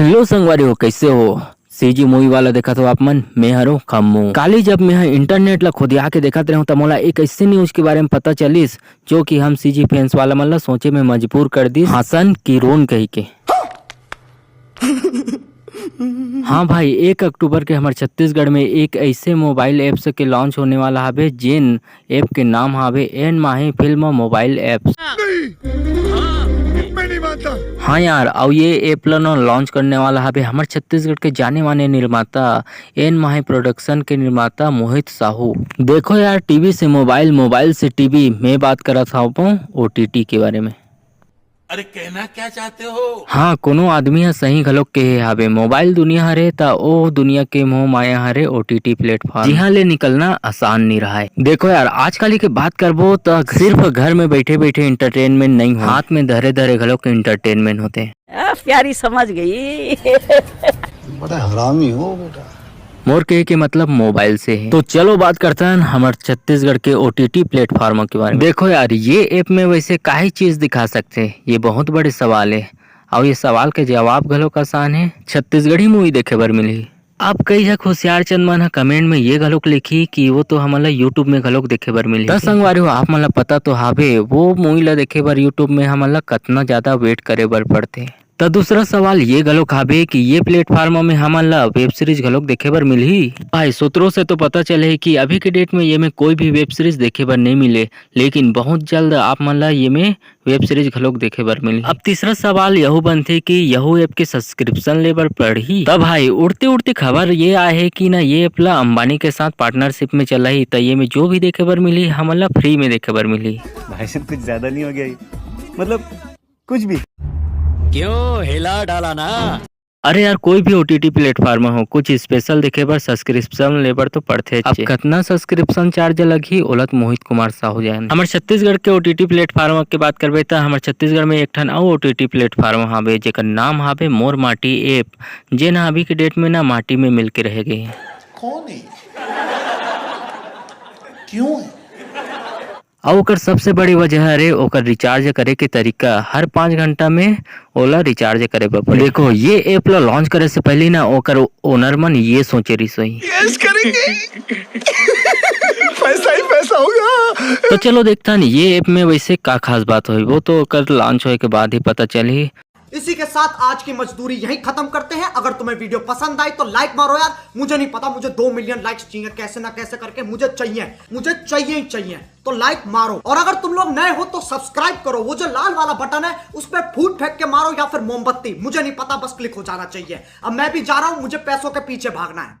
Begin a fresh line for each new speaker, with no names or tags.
Hello संगवारी हो, कैसे हो? सीजी मूवी वाला देखा तो आप मन मैं हरो खम्मू काली जब मैं इंटरनेट ला खोदिया के देखत रहूं त मोला एक ऐसे न्यूज के बारे में पता चलिस जो कि हम सीजी फैंस वाला मन ला सोचे में मजबूर कर दी हसन की रोन कही के। हाँ भाई, 1 अक्टूबर के हमारे छत्तीसगढ़ में एक ऐसे मोबाइल ऐप्स के लॉन्च होने वाला हवे जेन ऐप के नाम हवे एन माही फिल्म मोबाइल ऐप्स। हाँ यार, और ये ऐप ला लॉन्च करने वाला हवे हमारे छत्तीसगढ़ के जाने माने निर्माता एन माही प्रोडक्शन के निर्माता मोहित साहू। देखो यार, टीवी से मोबाइल, मोबाइल से टीवी, मैं बात कर रहा था ओटीटी के बारे में।
अरे कहना क्या चाहते हो?
हाँ, कोनो आदमी ह सही घलोक के हावे मोबाइल दुनिया हरे ता ओ दुनिया के मोह माया हरे ओटीटी प्लेटफॉर्म जिहाँ ले निकलना आसान नहीं रहा है। देखो यार, आजकल की बात करबो तो सिर्फ घर में बैठे बैठे इंटरटेनमेंट नहीं हो, हाथ में धरे धरे घलोक इंटरटेनमेंट होते हैं।
प्यारी समझ गई।
बड़ा हरामी हो बेटा।
मोर के मतलब मोबाइल से है। तो चलो बात करते हैं हमारे छत्तीसगढ़ के ओटीटी प्लेटफॉर्म के बारे में। देखो यार, ये ऐप में वैसे काहे चीज दिखा सकते हैं, ये बहुत बड़े सवाल है और ये सवाल के जवाब घलोक आसान है। छत्तीसगढ़ी मूवी देखे बर मिली। अब कई झक होशियार चंद मन कमेंट में ये घलोक लिखी कि वो तो हमला यूट्यूब में घलोक देखे बर मिली। दस संगवारी हो, आप मन ला पता तो हावे वो मूवी ला देखे बर यूट्यूब में हमला कितना ज्यादा वेट करे बर पड़ते। तो दूसरा सवाल ये घलोक हावे कि ये प्लेटफॉर्म में हमन ला वेब सीरीज घलोक देखे बर मिलही। भाई सूत्रों से तो पता चले कि अभी के डेट में ये में कोई भी वेब सीरीज देखे बर नहीं मिले, लेकिन बहुत जल्द आप मन ला ये में वेब सीरीज घलोक देखे बर मिली। अब तीसरा सवाल यहू बनथे कि यहू ऐप के सब्सक्रिप्शन ले बर पड़ही। तब भाई उड़ती उड़ती खबर ये आए है कि ना ये ऐप ला अंबानी के साथ पार्टनरशिप में चला ही, तो ये में जो भी देखे बर मिली हमन ला फ्री में देखे बर मिली।
भाई साहब कुछ ज्यादा नहीं हो गया ये? मतलब कुछ भी
क्यों हिला डाला ना?
अरे यार, कोई भी ओटीटी प्लेटफॉर्म हो कुछ स्पेशल देखे बर सब्सक्रिप्शन लेबर तो पड़थे। अब कितना सब्सक्रिप्शन चार्ज लगी ओलत मोहित कुमार साहू जान। हमारे छत्तीसगढ़ के ओटीटी प्लेटफॉर्म की बात करबे तो हमारे छत्तीसगढ़ में एक ठन और ओटीटी प्लेटफॉर्म हावे जेकर नाम हावे मोर माटी ऐप, जे ना अभी के डेट में ना माटी में मिल के रह गए।
कौन है? क्यों है?
और ओकर सबसे बड़ी वजह है ओकर रिचार्ज करे के तरीका। हर 5 घंटा में ओला रिचार्ज करे पड़े। देखो, ये ऐप ला लॉन्च करे से पहले ना ओकर ओनर मन ये सोचे रही सोई
यस करेंगे। पैसा ही पैसा होगा।
तो चलो देखता नहीं ये ऐप में वैसे का खास बात हुई, वो तो कर लॉन्च होने के बाद ही पता चली।
इसी के साथ आज की मजदूरी यहीं खत्म करते हैं। अगर तुम्हें वीडियो पसंद आई तो लाइक मारो यार। मुझे नहीं पता, मुझे 2 मिलियन लाइक्स चाहिए, कैसे ना कैसे करके मुझे चाहिए ही चाहिए। तो लाइक मारो, और अगर तुम लोग नए हो तो सब्सक्राइब करो। वो जो लाल वाला बटन है उस पर फूट फेंक के मारो या फिर मोमबत्ती, मुझे नहीं पता, बस क्लिक हो जाना चाहिए। अब मैं भी जा रहा हूं, मुझे पैसों के पीछे भागना है।